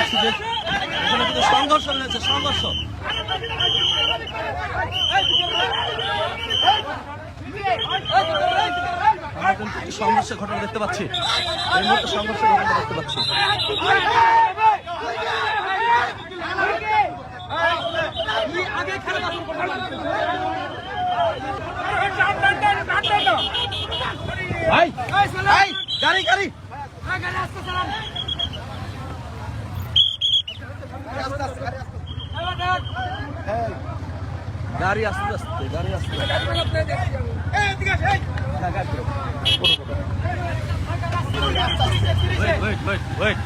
পাচ্ছি যে এখানে কিন্তু সংঘর্ষ রয়েছে, সংঘর্ষ। আমরা কিন্তু একটি সংঘর্ষের ঘটনা দেখতে পাচ্ছি, এই মুহূর্তে সংঘর্ষের ঘটনা দেখতে পাচ্ছি। ভাই ভাই গাড়ি গাড়ি গাড়ি আস্তে আস্তে, গাড়ি আস্তে ওয়েট ওয়েট ওয়েট ওয়েট